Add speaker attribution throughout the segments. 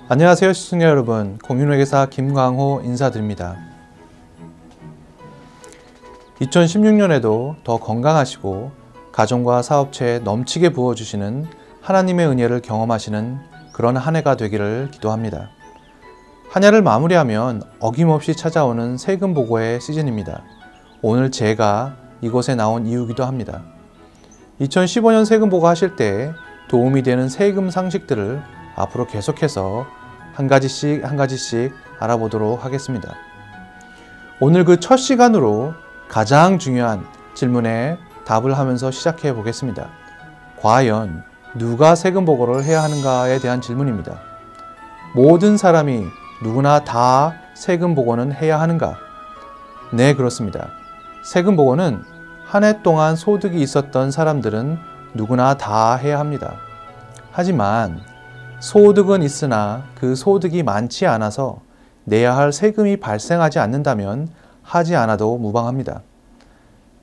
Speaker 1: 안녕하세요 시청자 여러분, 공인회계사 김광호 인사드립니다. 2016년에도 더 건강하시고 가정과 사업체에 넘치게 부어주시는 하나님의 은혜를 경험하시는 그런 한 해가 되기를 기도합니다. 한 해를 마무리하면 어김없이 찾아오는 세금 보고의 시즌입니다. 오늘 제가 이곳에 나온 이유기도 합니다. 2015년 세금 보고 하실 때 도움이 되는 세금 상식들을 앞으로 계속해서 한 가지씩 알아보도록 하겠습니다. 오늘 그 첫 시간으로 가장 중요한 질문에 답을 하면서 시작해 보겠습니다. 과연 누가 세금 보고를 해야 하는가에 대한 질문입니다. 모든 사람이 누구나 다 세금 보고는 해야 하는가? 네, 그렇습니다. 세금 보고는 한 해 동안 소득이 있었던 사람들은 누구나 다 해야 합니다. 하지만 소득은 있으나 그 소득이 많지 않아서 내야 할 세금이 발생하지 않는다면 하지 않아도 무방합니다.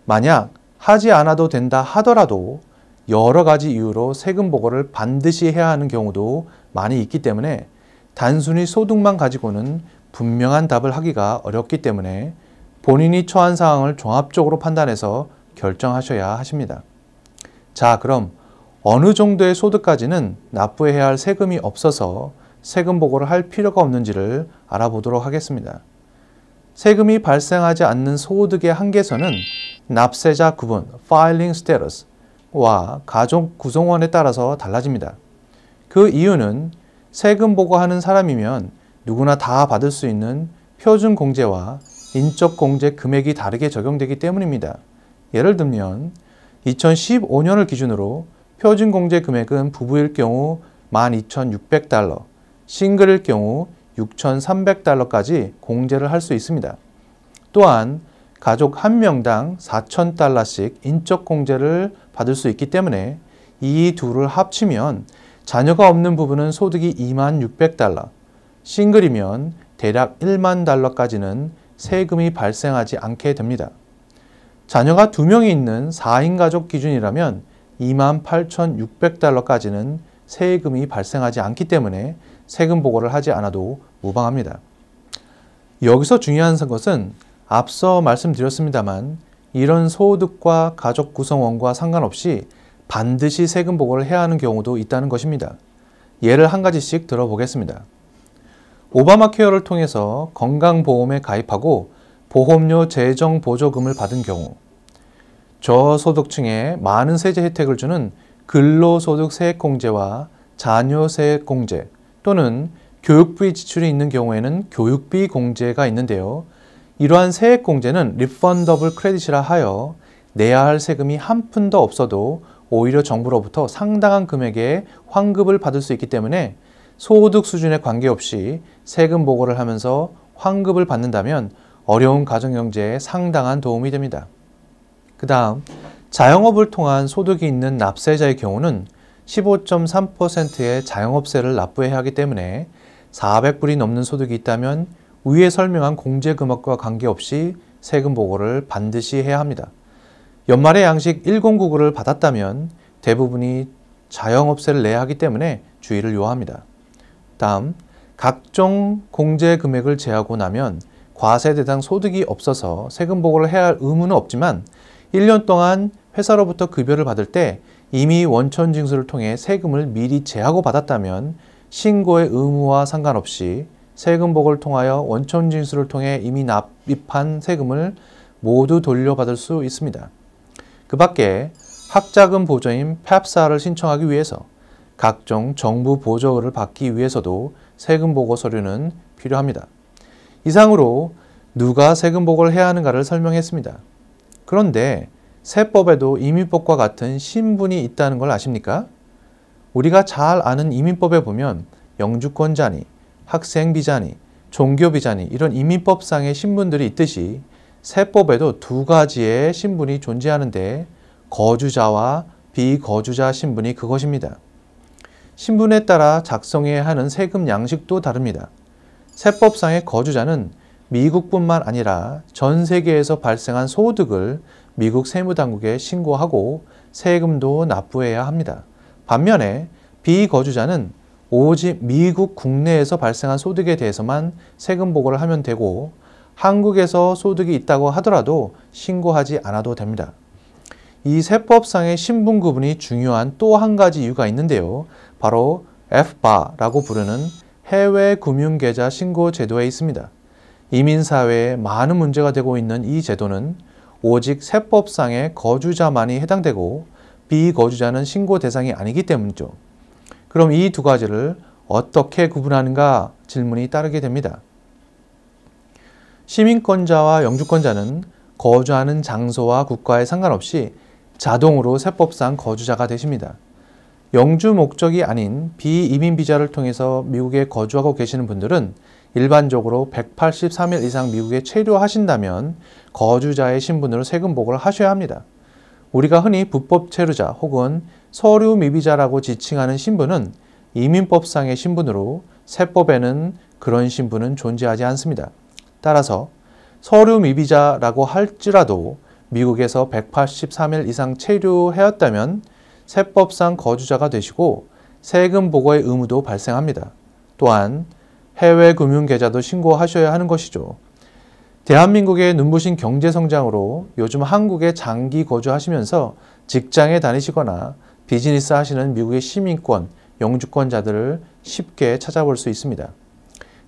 Speaker 1: 만약 하지 않아도 된다 하더라도 여러 가지 이유로 세금 보고를 반드시 해야 하는 경우도 많이 있기 때문에 단순히 소득만 가지고는 분명한 답을 하기가 어렵기 때문에 본인이 처한 상황을 종합적으로 판단해서 결정하셔야 하십니다. 자, 그럼 어느 정도의 소득까지는 납부해야 할 세금이 없어서 세금 보고를 할 필요가 없는지를 알아보도록 하겠습니다. 세금이 발생하지 않는 소득의 한계선은 납세자 구분 (filing status)와 가족 구성원에 따라서 달라집니다. 그 이유는 세금 보고하는 사람이면 누구나 다 받을 수 있는 표준 공제와 인적 공제 금액이 다르게 적용되기 때문입니다. 예를 들면 2015년을 기준으로 표준 공제 금액은 부부일 경우 12,600달러, 싱글일 경우 6,300달러까지 공제를 할 수 있습니다. 또한 가족 1명당 4,000달러씩 인적 공제를 받을 수 있기 때문에 이 둘을 합치면 자녀가 없는 부부는 소득이 26,600달러, 싱글이면 대략 10,000 달러까지는 세금이 발생하지 않게 됩니다. 자녀가 2명이 있는 4인 가족 기준이라면 28,600달러까지는 세금이 발생하지 않기 때문에 세금 보고를 하지 않아도 무방합니다. 여기서 중요한 것은 앞서 말씀드렸습니다만 이런 소득과 가족 구성원과 상관없이 반드시 세금 보고를 해야 하는 경우도 있다는 것입니다. 예를 한 가지씩 들어보겠습니다. 오바마 케어를 통해서 건강보험에 가입하고 보험료 재정 보조금을 받은 경우, 저소득층에 많은 세제 혜택을 주는 근로소득 세액공제와 자녀세액공제 또는 교육비 지출이 있는 경우에는 교육비 공제가 있는데요. 이러한 세액공제는 refundable credit이라 하여 내야 할 세금이 한 푼도 없어도 오히려 정부로부터 상당한 금액의 환급을 받을 수 있기 때문에 소득 수준에 관계없이 세금 보고를 하면서 환급을 받는다면 어려운 가정경제에 상당한 도움이 됩니다. 그 다음, 자영업을 통한 소득이 있는 납세자의 경우는 15.3%의 자영업세를 납부해야 하기 때문에 400불이 넘는 소득이 있다면 위에 설명한 공제 금액과 관계없이 세금 보고를 반드시 해야 합니다. 연말에 양식 1099를 받았다면 대부분이 자영업세를 내야 하기 때문에 주의를 요합니다. 다음, 각종 공제 금액을 제하고 나면 과세 대상 소득이 없어서 세금 보고를 해야 할 의무는 없지만 1년 동안 회사로부터 급여를 받을 때 이미 원천 징수를 통해 세금을 미리 제하고 받았다면 신고의 의무와 상관없이 세금 보고를 통하여 원천 징수를 통해 이미 납입한 세금을 모두 돌려받을 수 있습니다. 그 밖에 학자금 보조인 펩사를 신청하기 위해서 각종 정부 보조를 받기 위해서도 세금 보고 서류는 필요합니다. 이상으로 누가 세금 보고를 해야 하는가를 설명했습니다. 그런데 세법에도 이민법과 같은 신분이 있다는 걸 아십니까? 우리가 잘 아는 이민법에 보면 영주권자니, 학생비자니, 종교비자니 이런 이민법상의 신분들이 있듯이 세법에도 두 가지의 신분이 존재하는데 거주자와 비거주자 신분이 그것입니다. 신분에 따라 작성해야 하는 세금 양식도 다릅니다. 세법상의 거주자는 미국뿐만 아니라 전 세계에서 발생한 소득을 미국 세무당국에 신고하고 세금도 납부해야 합니다. 반면에 비거주자는 오직 미국 국내에서 발생한 소득에 대해서만 세금 보고를 하면 되고 한국에서 소득이 있다고 하더라도 신고하지 않아도 됩니다. 이 세법상의 신분 구분이 중요한 또 한 가지 이유가 있는데요. 바로 FBA라고 부르는 해외 금융계좌 신고 제도에 있습니다. 이민사회에 많은 문제가 되고 있는 이 제도는 오직 세법상의 거주자만이 해당되고 비거주자는 신고 대상이 아니기 때문이죠. 그럼 이 두 가지를 어떻게 구분하는가 질문이 따르게 됩니다. 시민권자와 영주권자는 거주하는 장소와 국가에 상관없이 자동으로 세법상 거주자가 되십니다. 영주 목적이 아닌 비이민 비자를 통해서 미국에 거주하고 계시는 분들은 일반적으로 183일 이상 미국에 체류하신다면 거주자의 신분으로 세금 보고를 하셔야 합니다. 우리가 흔히 불법 체류자 혹은 서류 미비자라고 지칭하는 신분은 이민법상의 신분으로 세법에는 그런 신분은 존재하지 않습니다. 따라서 서류 미비자라고 할지라도 미국에서 183일 이상 체류하였다면 세법상 거주자가 되시고 세금 보고의 의무도 발생합니다. 또한 해외 금융계좌도 신고하셔야 하는 것이죠. 대한민국의 눈부신 경제성장으로 요즘 한국에 장기 거주하시면서 직장에 다니시거나 비즈니스 하시는 미국의 시민권, 영주권자들을 쉽게 찾아볼 수 있습니다.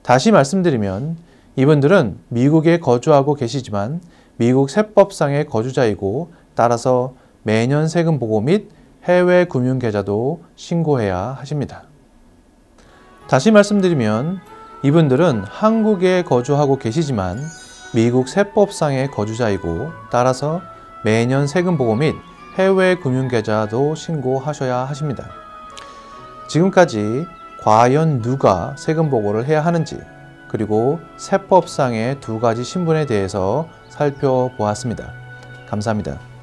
Speaker 1: 다시 말씀드리면 이분들은 미국에 거주하고 계시지만 미국 세법상의 거주자이고 따라서 매년 세금 보고 및 해외 금융계좌도 신고해야 하십니다. 다시 말씀드리면 이분들은 한국에 거주하고 계시지만 미국 세법상의 거주자이고 따라서 매년 세금 보고 및 해외 금융계좌도 신고하셔야 하십니다. 지금까지 과연 누가 세금 보고를 해야 하는지 그리고 세법상의 두 가지 신분에 대해서 살펴보았습니다. 감사합니다.